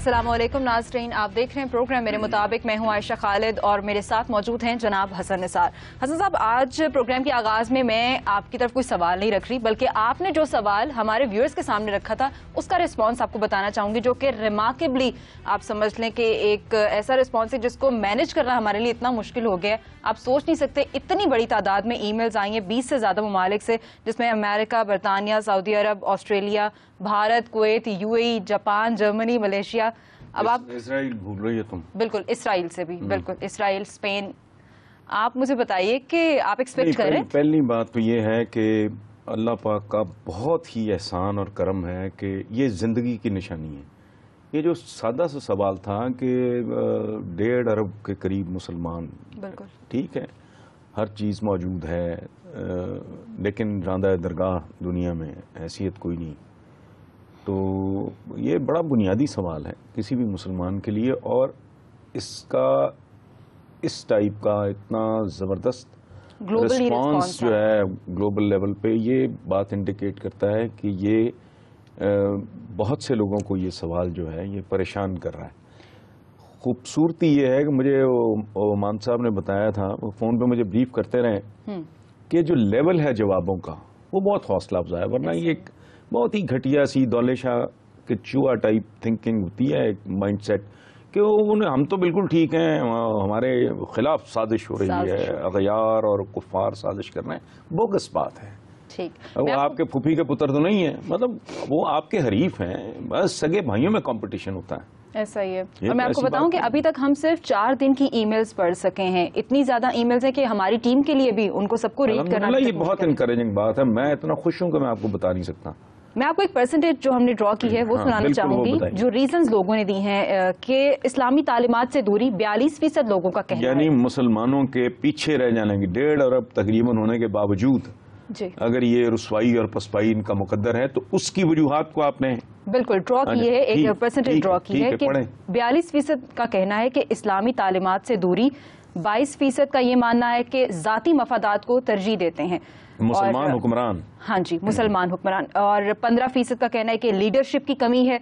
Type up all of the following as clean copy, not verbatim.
السلام علیکم ناظرین، آپ دیکھ رہے ہیں پروگرام میرے مطابق. میں ہوں عائشہ خالد اور میرے ساتھ موجود ہیں جناب حسن نثار. حسن صاحب، آج پروگرام کے آغاز میں آپ کی طرف کوئی سوال نہیں رکھ رہی، بلکہ آپ نے جو سوال ہمارے ویورز کے سامنے رکھا تھا اس کا رسپانس آپ کو بتانا چاہوں گی، جو کہ ریمارکیبلی آپ سمجھ لیں کہ ایک ایسا رسپانس ہے جس کو مینج کرنا ہمارے لیے اتنا مشکل ہو گیا ہے. آپ سوچ نہیں سکتے اتنی بڑی تعداد میں ای میلز آئی ہیں 20 سے زیادہ ممالک سے، جس میں امریکہ، برطانیہ، سعودی عرب، Australia, Bharat, Kuwait, U A E, Japan, Germany, Malaysia. اب آپ اسرائیل بھول رہی ہے تم. بالکل اسرائیل سے بھی، بالکل اسرائیل، اسپین. آپ مجھے بتائیے کہ آپ ایکسپیکٹ کر رہے ہیں؟ پہلی بات تو یہ ہے کہ اللہ پاک کا بہت ہی احسان اور کرم ہے کہ یہ زندگی کی نشانی ہے. یہ جو سادہ سا سوال تھا کہ 1.5 ارب کے قریب مسلمان، بالکل ٹھیک ہے، ہر چیز موجود ہے، لیکن راندہ درگاہ دنیا میں حیثیت کوئی نہیں. تو یہ بڑا بنیادی سوال ہے کسی بھی مسلمان کے لیے، اور اس کا اس ٹائپ کا اتنا زبردست رسپانس جو ہے گلوبل لیول پہ، یہ بات انڈیکیٹ کرتا ہے کہ یہ بہت سے لوگوں کو یہ سوال جو ہے یہ پریشان کر رہا ہے. خوبصورتی یہ ہے کہ مجھے مان صاحب نے بتایا تھا، وہ فون پہ مجھے بریف کرتے رہے کہ جو لیول ہے جوابوں کا وہ بہت حوصلہ افزا ہے. ورنہ یہ ایک بہت ہی گھٹیا سی دولے شاہ کے چوہا ٹائپ تھنکنگ ہوتی ہے، ایک مائنڈ سیٹ کہ ہم تو بالکل ٹھیک ہیں، ہمارے خلاف سازش ہو رہی ہے، اغیار اور کفار سازش کر رہے ہیں. بوگس بات ہے. وہ آپ کے پھوپھی کے پتر تو نہیں ہیں، مطلب وہ آپ کے حریف ہیں، بس سگے بھائیوں میں کمپٹیشن ہوتا ہے. ایسا ہی ہے. اور میں آپ کو بتاؤں کہ ابھی تک ہم صرف 4 دن کی ای میلز پڑھ سکے ہیں. اتنی زیادہ ای میلز ہیں کہ ہماری ٹیم کے لیے بھی ان کو سب کو ریڈ کرنا یہ بہت انکریجنگ بات ہے. میں اتنا خوش ہوں کہ میں آپ کو بتا نہیں سکتا. میں آپ کو ایک پرسنٹیج جو ہم نے ڈرا کی ہے وہ سنانا چاہوں گی. جو ریزنز لوگوں نے دی ہیں کہ اسلامی تعلیمات سے دوری 42% لوگوں کا کہنا ہے. یعنی مسلمانوں کے پیچھے رہ جانے کی 1.5 ارب تقریباً ہونے کے باوجود اگر یہ رسوائی اور پسپائی ان کا مقدر ہے تو اس کی وجوہات کو آپ نے بالکل ڈرا کی ہے. ایک پرسنٹیج ڈرا کی ہے کہ 42% کا کہنا ہے کہ اسلامی تعلیمات سے دوری، 22% کا یہ ماننا ہے کہ ذاتی مفادات کو ترجیح دیتے ہیں مسلمان حکمران. ہاں جی، مسلمان حکمران. اور 15% کا کہنا ہے کہ لیڈرشپ کی کمی ہے.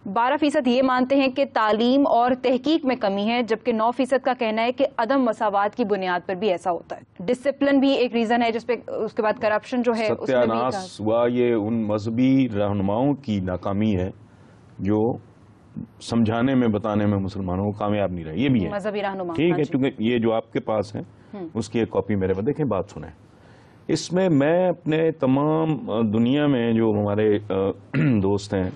12% یہ مانتے ہیں کہ تعلیم اور تحقیق میں کمی ہے، جبکہ 9% کا کہنا ہے کہ عدم مساوات کی بنیاد پر بھی ایسا ہوتا ہے. ڈسپلن بھی ایک ریزن ہے جس پہ، اس کے بعد کرپشن جو ہے ستیہ ناس ہوا. یہ ان مذہبی رہنماؤں کی ناکامی ہے جو سمجھانے میں بتانے میں مسلمانوں کو کامیاب نہیں رہے. یہ بھی ہے مذہبی رہنما، ٹھیک ہے، کیونکہ یہ جو آپ کے پاس ہے اس کی ایک کاپی میرے پاس. دیکھیں بات سنیں، اس میں میں اپنے تمام دنیا میں جو ہمارے دوست ہیں،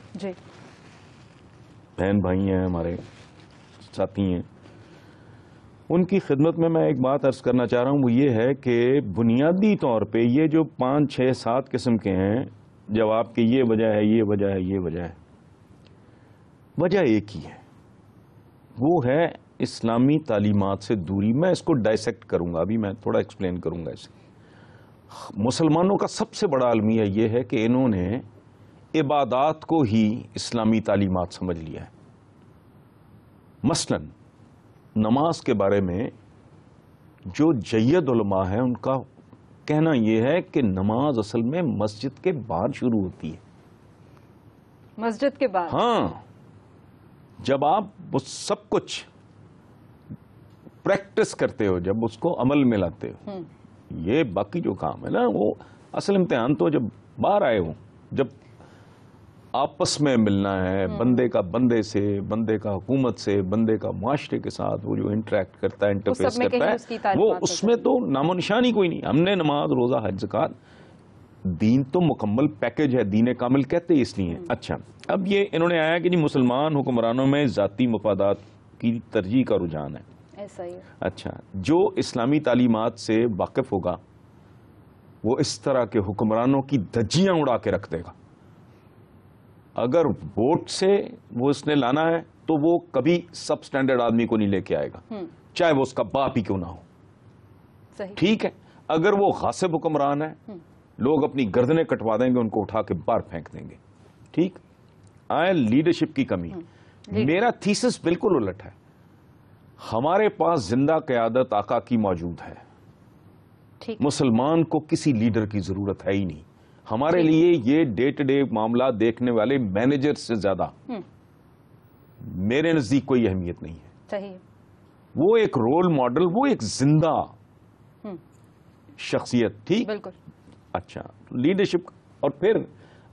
بہن بھائی ہیں، ہمارے ساتھی ہیں، ان کی خدمت میں ایک بات عرض کرنا چاہ رہا ہوں. وہ یہ ہے کہ بنیادی طور پہ یہ جو 5، 6، 7 قسم کے ہیں جواب کہ یہ وجہ ہے، یہ وجہ ہے، یہ وجہ ہے، وجہ ایک ہی ہے، وہ ہے اسلامی تعلیمات سے دوری. میں اس کو ڈائسیکٹ کروں گا، ابھی میں تھوڑا ایکسپلین کروں گا اسے. مسلمانوں کا سب سے بڑا المیہ یہ ہے کہ انہوں نے عبادات کو ہی اسلامی تعلیمات سمجھ لیا ہے. مثلا نماز کے بارے میں جو جید علماء ہیں ان کا کہنا یہ ہے کہ نماز اصل میں مسجد کے باہر شروع ہوتی ہے. مسجد کے باہر؟ ہاں. جب آپ وہ سب کچھ پریکٹس کرتے ہو، جب اس کو عمل میں لاتے ہو، یہ باقی جو کام ہے نا، وہ اصل امتحان تو جب باہر آئے ہوں، جب آپس میں ملنا ہے، بندے کا بندے سے، بندے کا حکومت سے، بندے کا معاشرے کے ساتھ وہ جو انٹریکٹ کرتا ہے، انٹرفیس کرتا ہے، وہ اس میں تو نام و نشان ہی کوئی نہیں. ہم نے نماز، روزہ، حج، زکات، دین تو مکمل پیکج ہے، دین کامل کہتے اس لیے. اچھا، اب یہ انہوں نے آیا کہ نہیں مسلمان حکمرانوں میں ذاتی مفادات کی ترجیح کا رجحان ہے. ایسا ہی. اچھا، جو اسلامی تعلیمات سے واقف ہوگا وہ اس طرح کے حکمرانوں کی دھجیاں اڑا کے رکھ دے گا. اگر ووٹ سے وہ اس نے لانا ہے تو وہ کبھی سب سٹینڈرڈ آدمی کو نہیں لے کے آئے گا، چاہے وہ اس کا باپ ہی کیوں نہ ہو. ٹھیک ہے. اگر وہ غاصب حکمران ہے، لوگ اپنی گردنیں کٹوا دیں گے، ان کو اٹھا کے باہر پھینک دیں گے. ٹھیک. آئے لیڈرشپ کی کمی. میرا تھیسس بالکل الٹ ہے. ہمارے پاس زندہ قیادت آقا کی موجود ہے. مسلمان کو کسی لیڈر کی ضرورت ہے ہی نہیں. ہمارے لیے یہ ڈے ٹو ڈے معاملات دیکھنے والے مینیجر سے زیادہ میرے نزدیک کوئی اہمیت نہیں ہے. صحیح. وہ ایک رول ماڈل، وہ ایک زندہ شخصیت. ٹھیک. بالکل. اچھا، لیڈرشپ. اور پھر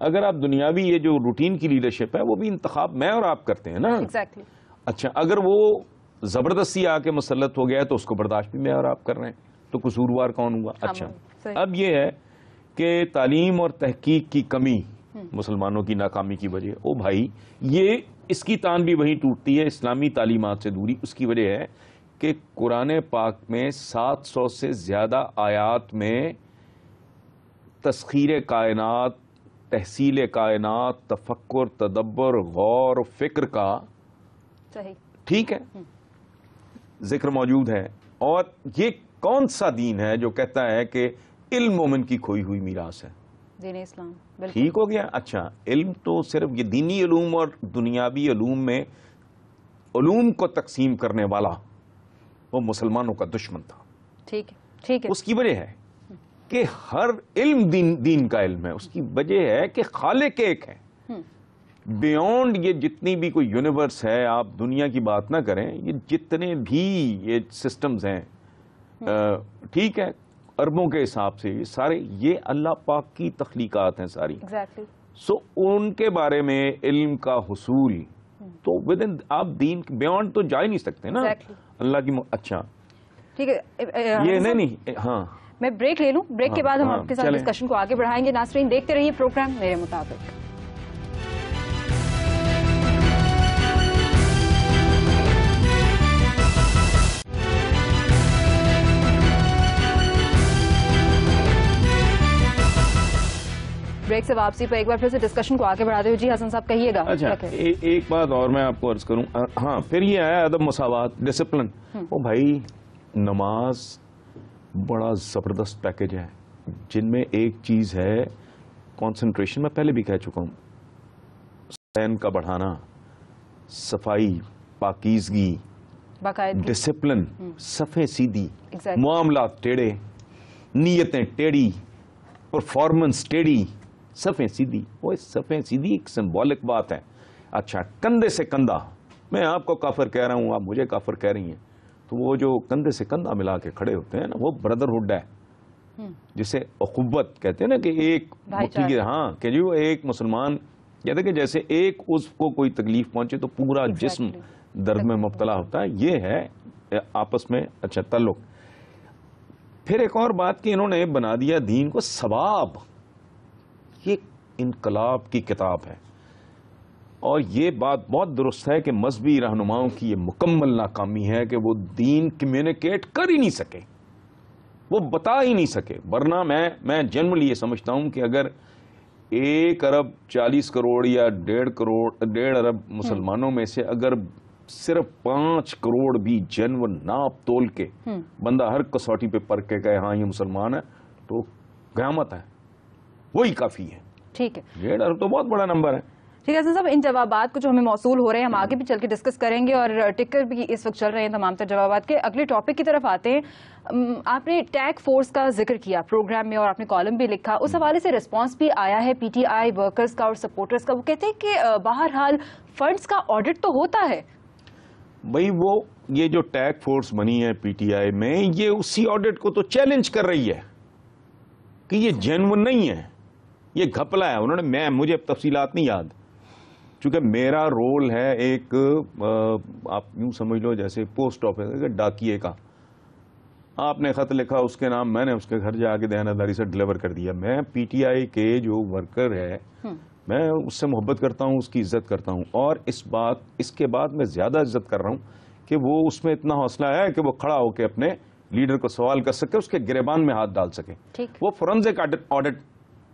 اگر آپ دنیاوی یہ جو روٹین کی لیڈرشپ ہے وہ بھی انتخاب میں اور آپ کرتے ہیں نا. ایگزیکٹلی. اچھا، اگر وہ زبردستی آ کے مسلط ہو گیا ہے تو اس کو برداشت بھی میں اور آپ کر رہے ہیں، تو قصوروار کون ہوا؟ اچھا، اب یہ ہے کہ تعلیم اور تحقیق کی کمی مسلمانوں کی ناکامی کی وجہ، او بھائی یہ اس کی تان بھی وہیں ٹوٹتی ہے، اسلامی تعلیمات سے دوری. اس کی وجہ ہے کہ قرآن پاک میں 700 سے زیادہ آیات میں تسخیر کائنات، تحصیل کائنات، تفکر، تدبر، غور و فکر کا صحیح. ٹھیک ہے ذکر موجود ہے. اور یہ کون سا دین ہے جو کہتا ہے کہ علم مومن کی کھوئی ہوئی میراث ہے؟ دین اسلام. بالکل. ٹھیک ہو گیا. اچھا، علم تو صرف یہ دینی علوم اور دنیاوی علوم میں علوم کو تقسیم کرنے والا وہ مسلمانوں کا دشمن تھا. ٹھیک ہے. ٹھیک ہے. اس کی وجہ ہے کہ ہر علم دین کا علم ہے. اس کی وجہ ہے کہ خالق ایک ہے. بیونڈ یہ جتنی بھی کوئی یونیورس ہے، آپ دنیا کی بات نہ کریں، یہ جتنے بھی یہ سسٹمز ہیں، ٹھیک ہے، اربوں کے حساب سے یہ سارے یہ اللہ پاک کی تخلیقات ہیں ساری. ایگزیکٹلی. سو ان کے بارے میں علم کا حصول تو ود ان آپ دین بیونڈ تو جا ہی نہیں سکتے نا. اللہ کی اچھا ٹھیک ہے. یہ نہیں. ہاں، میں بریک لے لوں، بریک کے بعد ہم آپ کے ساتھ چلیں. ڈسکشن کو آگے بڑھائیں گے. ناظرین دیکھتے رہیے پروگرام میرے مطابق. بریک سے واپسی پہ ایک بار پھر سے ڈسکشن کو آگے بڑھاتے ہوئے جی حسن صاحب کہیے گا. اچھا، ایک بات اور میں آپ کو عرض کروں. ہاں، پھر یہ آیا ادب، مساوات، ڈسپلن. او بھائی، نماز بڑا زبردست پیکج ہے جن میں ایک چیز ہے کانسنٹریشن. میں پہلے بھی کہہ چکا ہوں، ذہن کا بڑھانا، صفائی، پاکیزگی، ڈسپلن، صفیں سیدھی، معاملات ٹیڑے، نیتیں ٹیڑھی، پرفارمنس ٹیڑھی، صفیں سیدھی. وہ صفیں سیدھی ایک سمبولک بات ہے. اچھا، کندھے سے کندھا، میں آپ کو کافر کہہ رہا ہوں، آپ مجھے کافر کہہ رہی ہیں، تو وہ جو کندھے سے کندھا ملا کے کھڑے ہوتے ہیں نا، وہ بردرہڈ ہے، جسے اخوت کہتے ہیں نا، کہ ایک ہاں، کہ جو ایک مسلمان کہتے ہیں کہ جیسے ایک عضو کو کوئی تکلیف پہنچے تو پورا جسم درد میں مبتلا ہوتا ہے. یہ ہے آپس میں اچھا تعلق. پھر ایک اور بات کہ انہوں نے بنا دیا دین کو ثواب. یہ انقلاب کی کتاب ہے، اور یہ بات بہت درست ہے کہ مذہبی رہنماؤں کی یہ مکمل ناکامی ہے کہ وہ دین کمیونیکیٹ کر ہی نہیں سکے، وہ بتا ہی نہیں سکے. ورنہ میں جنرلی یہ سمجھتا ہوں کہ اگر 1 ارب 40 کروڑ یا 1.5 ارب مسلمانوں میں سے اگر صرف 5 کروڑ بھی جنون ناپ تول کے بندہ ہر کسوٹی پہ پرکھ کے کہے ہاں یہ مسلمان ہے، تو قیامت ہے، وہی کافی ہے. ٹھیک ہے. 1.5 ارب تو بہت بڑا نمبر ہے. ٹھیک ہے صاحب، ان جوابات کو جو ہمیں موصول ہو رہے ہیں ہم آگے بھی چل کے ڈسکس کریں گے، اور ٹکر بھی اس وقت چل رہے ہیں تمام تر جوابات کے. اگلے ٹاپک کی طرف آتے ہیں. آپ نے ٹیگ فورس کا ذکر کیا پروگرام میں اور آپ نے کالم بھی لکھا، اس حوالے سے رسپانس بھی آیا ہے پی ٹی آئی ورکرز کا اور سپورٹرز کا. وہ کہتے ہیں کہ بہرحال فنڈز کا آڈٹ تو ہوتا ہے. بھئی وہ یہ جو ٹیگ فورس بنی ہے پی ٹی آئی میں، یہ اسی آڈٹ کو تو چیلنج کر رہی ہے کہ یہ جینون نہیں ہے، یہ گھپلا ہے. انہوں نے مجھے تفصیلات نہیں یاد، چونکہ میرا رول ہے ایک آپ یوں سمجھ لو جیسے پوسٹ آفس ڈاکیے کا. آپ نے خط لکھا اس کے نام، میں نے اس کے گھر جا کے دیانتداری سے ڈلیور کر دیا. میں پی ٹی آئی کے جو ورکر ہے میں اس سے محبت کرتا ہوں، اس کی عزت کرتا ہوں، اور اس کے بعد میں زیادہ عزت کر رہا ہوں کہ وہ اس میں اتنا حوصلہ ہے کہ وہ کھڑا ہو کے اپنے لیڈر کو سوال کر سکے، اس کے گریبان میں ہاتھ ڈال سکے. وہ فورنزک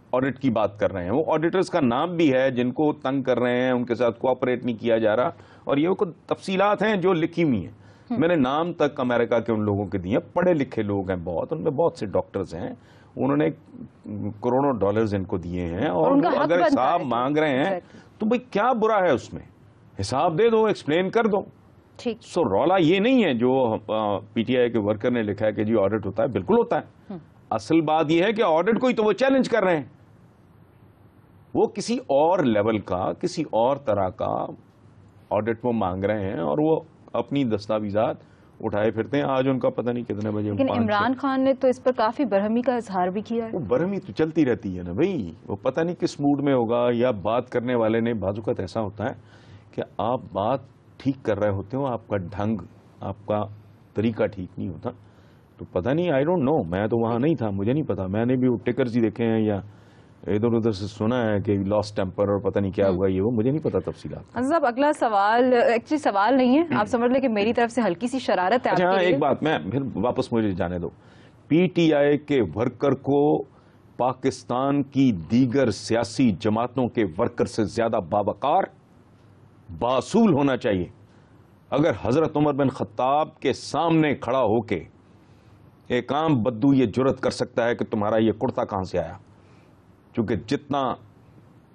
آڈٹ کی بات کر رہے ہیں. وہ آڈیٹرز کا نام بھی ہے جن کو تنگ کر رہے ہیں، ان کے ساتھ کوآپریٹ نہیں کیا جا رہا، اور یہ تفصیلات ہیں جو لکھی ہوئی ہیں. میں نے نام تک امریکہ کے ان لوگوں کے دیے، پڑھے لکھے لوگ ہیں بہت، ان میں بہت سے ڈاکٹرز ہیں، انہوں نے کروڑوں ڈالرز ان کو دیے ہیں، اور اگر حساب مانگ رہے ہیں تو بھئی کیا برا ہے اس میں؟ حساب دے دو، ایکسپلین کر دو. سو رولا یہ نہیں ہے جو پی ٹی آئی کے ورکر نے لکھا ہے کہ جی آڈٹ ہوتا ہے. بالکل ہوتا ہے. اصل بات یہ ہے کہ آڈٹ کو ہی تو وہ چیلنج کر رہے ہیں. وہ کسی اور لیول کا، کسی اور طرح کا آڈٹ وہ مانگ رہے ہیں اور وہ اپنی دستاویزات اٹھائے پھرتے ہیں. آج ان کا پتہ نہیں کتنے بجے. لیکن عمران خان نے تو اس پر کافی برہمی کا اظہار بھی کیا ہے. وہ برہمی تو چلتی رہتی ہے نا بھائی, وہ پتہ نہیں کس موڈ میں ہوگا, یا بات کرنے والے نے بعض اوقات ایسا ہوتا ہے کہ آپ بات ٹھیک کر رہے ہوتے ہو, آپ کا ڈھنگ, آپ کا طریقہ ٹھیک نہیں ہوتا, تو پتہ نہیں, آئی ڈونٹ نو, میں تو وہاں نہیں تھا, مجھے نہیں پتا. میں نے بھی وہ ٹکرز ہی دیکھے ہیں یا ادھر ادھر سے سنا ہے کہ لاسٹ ٹیمپر اور پتہ نہیں کیا ہوا, یہ وہ مجھے نہیں پتا تفصیلات. صاحب اگلا سوال ایکچولی سوال نہیں ہے, آپ سمجھ لیں کہ میری طرف سے ہلکی سی شرارت ہے. اچھا ایک بات, میں پھر واپس مجھے جانے دو. پی ٹی آئی کے ورکر کو پاکستان کی دیگر سیاسی جماعتوں کے ورکر سے زیادہ باوقار, باصول ہونا چاہیے. اگر حضرت عمر بن خطاب کے سامنے کھڑا ہو کے ایک عام بدو یہ جرت کر سکتا ہے کہ تمہارا یہ کرتا کہاں سے آیا, کیونکہ جتنا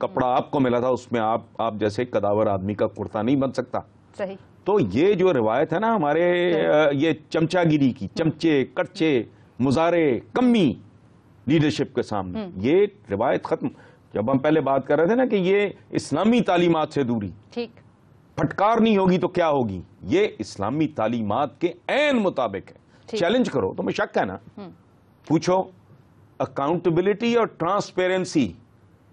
کپڑا آپ کو ملا تھا اس میں آپ جیسے قداور آدمی کا کرتا نہیں بن سکتا. صحیح. تو یہ جو روایت ہے نا ہمارے یہ چمچا گیری کی, چمچے کڑچے مظاہرے کمی لیڈرشپ کے سامنے, یہ روایت ختم. جب ہم پہلے بات کر رہے تھے نا کہ یہ اسلامی تعلیمات سے دوری, ٹھیک, پھٹکار نہیں ہوگی تو کیا ہوگی, یہ اسلامی تعلیمات کے عین مطابق ہے. چیلنج کرو, تمہیں شک ہے نا, پوچھو. اکاؤنٹیبلٹی اور ٹرانسپیرنسی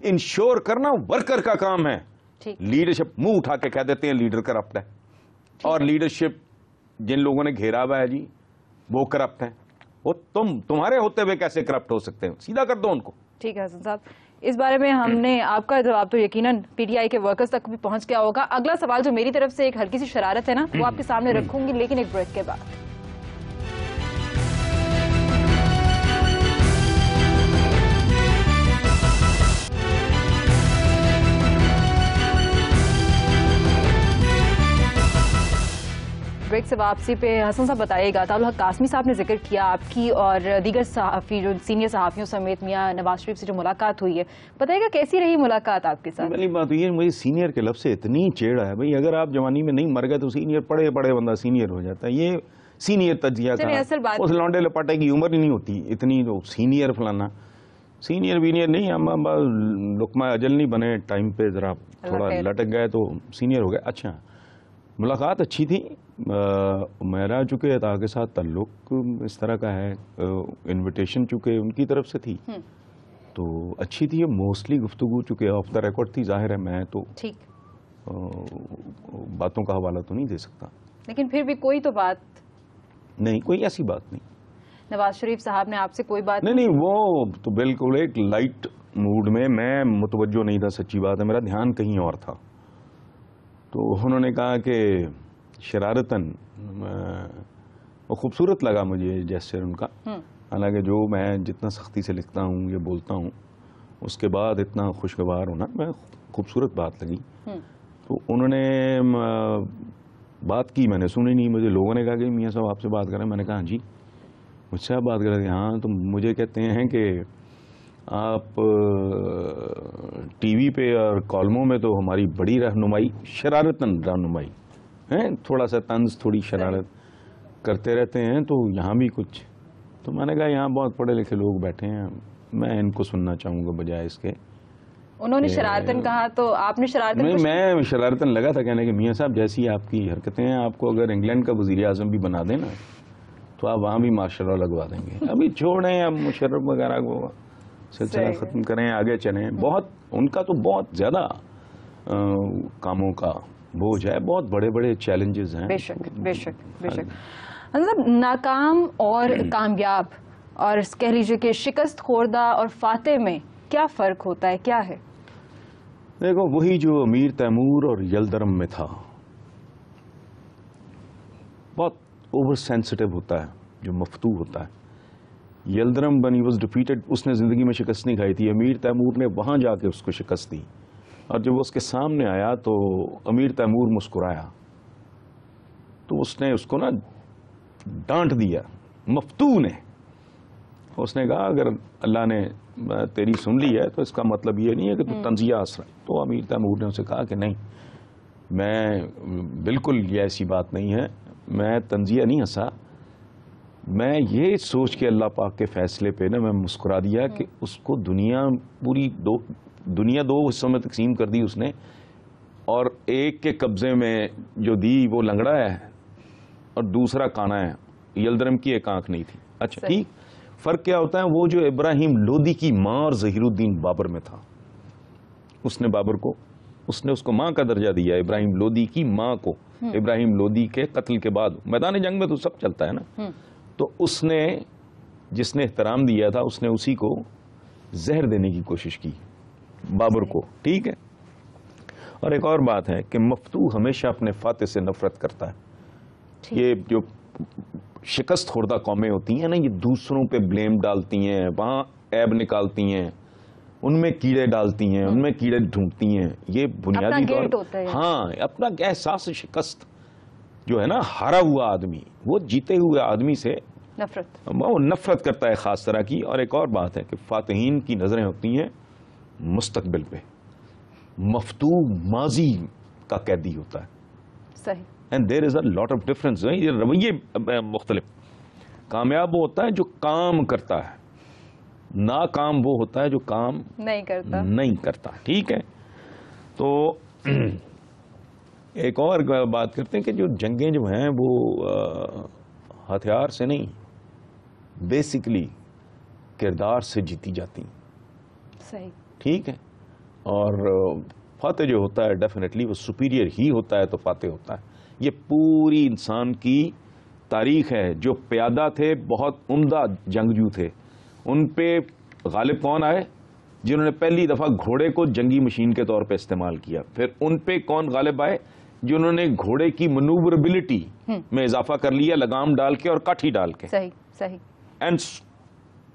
انشور کرنا ورکر کا کام ہے. لیڈرشپ منہ اٹھا کے کہہ دیتے ہیں لیڈر کرپٹ ہے, اور لیڈرشپ جن لوگوں نے گھیرا ہوا ہے جی وہ کرپٹ ہے. وہ تمہارے ہوتے ہوئے کیسے کرپٹ ہو سکتے ہیں, سیدھا کر دو ان کو. ٹھیک ہے حسن صاحب, اس بارے میں ہم نے آپ کا جواب تو یقیناً پی ٹی آئی کے ورکرز تک بھی پہنچ گیا ہوگا. اگلا سوال جو میری طرف سے ایک ہلکی سی شرارت ہے نا, وہ آپ کے سامنے رکھوں گی, لیکن ایک بریک کے بعد. بریک سے واپسی پہ حسن صاحب بتائیے گا, تعالحق قاسمی صاحب نے ذکر کیا آپ کی اور دیگر صحافی جو سینئر صحافیوں سمیت میاں نواز شریف سے جو ملاقات ہوئی ہے, بتائیے گا کیسی رہی ملاقات آپ کے ساتھ؟ پہلی بات یہ, مجھے سینئر کے لفظ سے اتنی چیڑ ہے بھائی, اگر آپ جوانی میں نہیں مر گئے تو سینئر پڑے پڑے بندہ سینئر ہو جاتا ہے. یہ سینئر تجزیہ کا اس لانڈے لپاٹے کی عمر ہی نہیں ہوتی اتنی, تو سینئر فلانا سینئر وینئر نہیں, ہم لقمہ اجل نہیں بنے ٹائم پہ, ذرا تھوڑا لٹک گئے تو سینئر ہو گئے. اچھا ملاقات اچھی تھی. میرا چونکہ عطا کے ساتھ تعلق اس طرح کا ہے, انویٹیشن چونکہ ان کی طرف سے تھی تو اچھی تھی. موسٹلی گفتگو چونکہ آف دا ریکارڈ تھی, ظاہر ہے میں تو باتوں کا حوالہ تو نہیں دے سکتا, لیکن پھر بھی کوئی تو بات نہیں, کوئی ایسی بات نہیں. نواز شریف صاحب نے آپ سے کوئی بات نہیں, وہ تو بالکل ایک لائٹ موڈ میں متوجہ نہیں تھا, سچی بات ہے, میرا دھیان کہیں اور تھا. تو انہوں نے کہا کہ شرارتاً, وہ خوبصورت لگا مجھے جیسچر ان کا, حالانکہ جو میں جتنا سختی سے لکھتا ہوں یا بولتا ہوں اس کے بعد اتنا خوشگوار ہونا میں خوبصورت بات لگی. تو انہوں نے بات کی, میں نے سنی نہیں. مجھے لوگوں نے کہا کہ میاں صاحب آپ سے بات کریں, میں نے کہا ہاں جی مجھ سے آپ بات کر رہے ہیں. ہاں, تو مجھے کہتے ہیں کہ آپ ٹی وی پہ اور کالموں میں تو ہماری بڑی رہنمائی, شرارتاً رہنمائی ہیں, تھوڑا سا طنز تھوڑی شرارت کرتے رہتے ہیں, تو یہاں بھی کچھ. تو میں نے کہا یہاں بہت پڑھے لکھے لوگ بیٹھے ہیں, میں ان کو سننا چاہوں گا بجائے اس کے. انہوں نے شرارتاً کہا تو آپ نے شرارتاً, میں شرارتاً لگا تھا کہنے کہ میاں صاحب جیسی آپ کی حرکتیں ہیں, آپ کو اگر انگلینڈ کا وزیر اعظم بھی بنا دیں نا تو آپ وہاں بھی ماشاء اللہ لگوا دیں گے. ابھی چھوڑیں اب مشرف وغیرہ کو, سلسلہ ختم کریں, آگے چلیں. بہت ان کا تو بہت زیادہ کاموں کا بوجھ ہے, بہت بڑے بڑے چیلنجز ہیں. بے شک بے شک بے شک. مطلب ناکام اور کامیاب اور کہہ لیجیے کہ شکست خوردہ اور فاتح میں کیا فرق ہوتا ہے, کیا ہے؟ دیکھو وہی جو امیر تیمور اور یلدرم میں تھا, بہت اوور سینسٹیو ہوتا ہے, جو مفتوح ہوتا ہے. Yildirim when he was defeated, اس نے زندگی میں شکست نہیں کھائی تھی. امیر تیمور نے وہاں جا کے اس کو شکست دی, اور جب وہ اس کے سامنے آیا تو امیر تیمور مسکرایا, تو اس نے اس کو نا ڈانٹ دیا مفتوح نے. اس نے کہا اگر اللہ نے تیری سن لی ہے تو اس کا مطلب یہ نہیں ہے کہ تو تنزیہ ہنس رہا ہے. تو امیر تیمور نے اسے کہا کہ نہیں, میں بالکل یہ ایسی بات نہیں ہے, میں تنزیہ نہیں ہنسا, میں یہ سوچ کے اللہ پاک کے فیصلے پہ نا میں مسکرا دیا کہ اس کو دنیا پوری دو حصوں میں تقسیم کر دی اس نے, اور ایک کے قبضے میں جو دی وہ لنگڑا ہے اور دوسرا کانا ہے. یلدرم کی ایک آنکھ نہیں تھی. اچھا ٹھیک, فرق کیا ہوتا ہے؟ وہ جو ابراہیم لودھی کی ماں اور ظہیر الدین بابر میں تھا, اس نے بابر کو, اس نے اس کو ماں کا درجہ دیا, ابراہیم لودھی کی ماں کو. ابراہیم لودھی کے قتل کے بعد میدان جنگ میں تو سب چلتا ہے نا, تو اس نے جس نے احترام دیا تھا اس نے اسی کو زہر دینے کی کوشش کی, بابر کو. ٹھیک ہے. اور ایک اور بات ہے کہ مفتوح ہمیشہ اپنے فاتح سے نفرت کرتا ہے. یہ جو شکست خوردہ قومیں ہوتی ہیں نا, یہ دوسروں پہ بلیم ڈالتی ہیں, وہاں عیب نکالتی ہیں, ان میں کیڑے ڈالتی ہیں, ان میں کیڑے ڈھونڈتی ہیں. یہ بنیادی طور پر ہاں اپنا احساس شکست جو ہے نا, ہارا ہوا آدمی وہ جیتے ہوئے آدمی سے نفرت کرتا ہے خاص طرح کی. اور ایک اور بات ہے کہ فاتحین کی نظریں ہوتی ہیں مستقبل پہ, مفتوح ماضی کا قیدی ہوتا ہے. صحیح. And there is a lot of difference. یہ رویے مختلف. کامیاب وہ ہوتا ہے جو کام کرتا ہے, ناکام وہ ہوتا ہے جو کام نہیں کرتا. ٹھیک ہے. تو ایک اور بات کرتے ہیں کہ جو جنگیں جو ہیں وہ ہتھیار سے نہیں, بیسیکلی کردار سے جیتی جاتی ہیں. صحیح. ٹھیک ہے. اور فاتح جو ہوتا ہے ڈیفینیٹلی وہ سپیریئر ہی ہوتا ہے تو فاتح ہوتا ہے. یہ پوری انسان کی تاریخ ہے. جو پیادہ تھے بہت عمدہ جنگجو تھے, ان پہ غالب کون آئے؟ جنہوں نے پہلی دفعہ گھوڑے کو جنگی مشین کے طور پہ استعمال کیا. پھر ان پہ کون غالب آئے؟ جنہوں نے گھوڑے کی منووربلٹی میں اضافہ کر لیا لگام ڈال کے اور کاٹھی ڈال کے. صحیح صحیح. And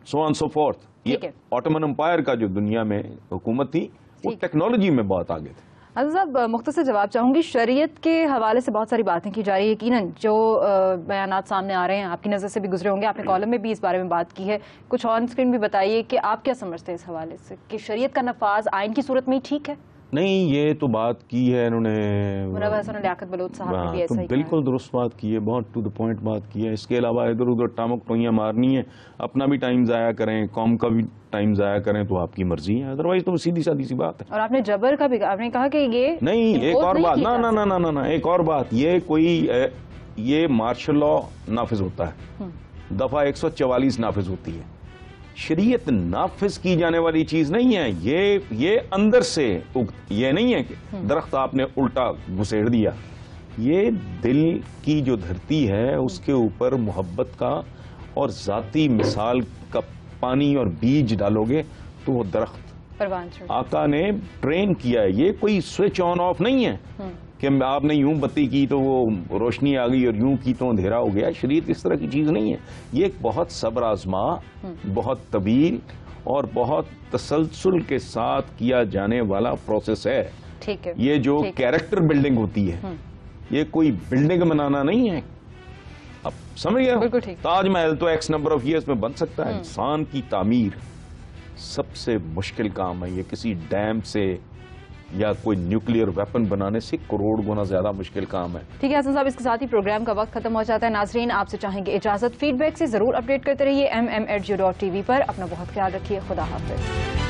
so on so forth. یہ آٹومن امپائر کا جو دنیا میں حکومت تھی وہ ٹیکنالوجی میں بہت آگے تھے. حضرت صاحب مختصر جواب چاہوں گی. شریعت کے حوالے سے بہت ساری باتیں کی جا رہی ہے, یقیناً جو بیانات سامنے آ رہے ہیں آپ کی نظر سے بھی گزرے ہوں گے, آپ نے کالم میں بھی اس بارے میں بات کی ہے, کچھ آن اسکرین بھی بتائیے کہ آپ کیا سمجھتے ہیں اس حوالے سے کہ شریعت کا نفاذ آئین کی صورت میں ہی ٹھیک ہے؟ نہیں, یہ تو بات کی ہے انہوں نے, منور حسن لیاقت بلوچ صاحب نے بھی ایسا ہی بالکل درست بات کی ہے, بہت ٹو دا پوائنٹ بات کی ہے. اس کے علاوہ ادھر ادھر ٹامک ٹوئیاں مارنی ہے, اپنا بھی ٹائم ضائع کریں, قوم کا بھی ٹائم ضائع کریں تو آپ کی مرضی ہے, ادروائز تو سیدھی سادی سی بات ہے. اور آپ نے جبر کا بھی آپ نے کہا کہ یہ نہیں, ایک اور بات نہ ایک اور بات, یہ کوئی یہ مارشل لا نافذ ہوتا ہے, دفعہ 144 نافذ ہوتی ہے. شریعت نافذ کی جانے والی چیز نہیں ہے. یہ اندر سے یہ نہیں ہے کہ درخت آپ نے الٹا گھسیڑ دیا. یہ دل کی جو دھرتی ہے اس کے اوپر محبت کا اور ذاتی مثال کا پانی اور بیج ڈالو گے تو وہ درخت آقا نے ٹرین کیا ہے. یہ کوئی سوئچ آن آف نہیں ہے کہ آپ نے یوں بتی کی تو وہ روشنی آ گئی اور یوں کی تو اندھیرا ہو گیا. شریعت اس طرح کی چیز نہیں ہے. یہ ایک بہت صبر آزما, بہت طویل اور بہت تسلسل کے ساتھ کیا جانے والا پروسیس ہے. یہ جو کیریکٹر بلڈنگ ہوتی ہے, یہ کوئی بلڈنگ بنانا نہیں ہے. اب سمجھ گیا, تاج محل تو ایکس نمبر آف ایئرز میں بن سکتا ہے. انسان کی تعمیر سب سے مشکل کام ہے. یہ کسی ڈیم سے یا کوئی نیوکلیئر ویپن بنانے سے کروڑ گنا زیادہ مشکل کام ہے. ٹھیک ہے حسن صاحب, اس کے ساتھ ہی پروگرام کا وقت ختم ہو جاتا ہے. ناظرین آپ سے چاہیں گے اجازت, فیڈ بیک سے ضرور اپڈیٹ کرتے رہیے mm@geo.tv پر. اپنا بہت خیال رکھیے. خدا حافظ.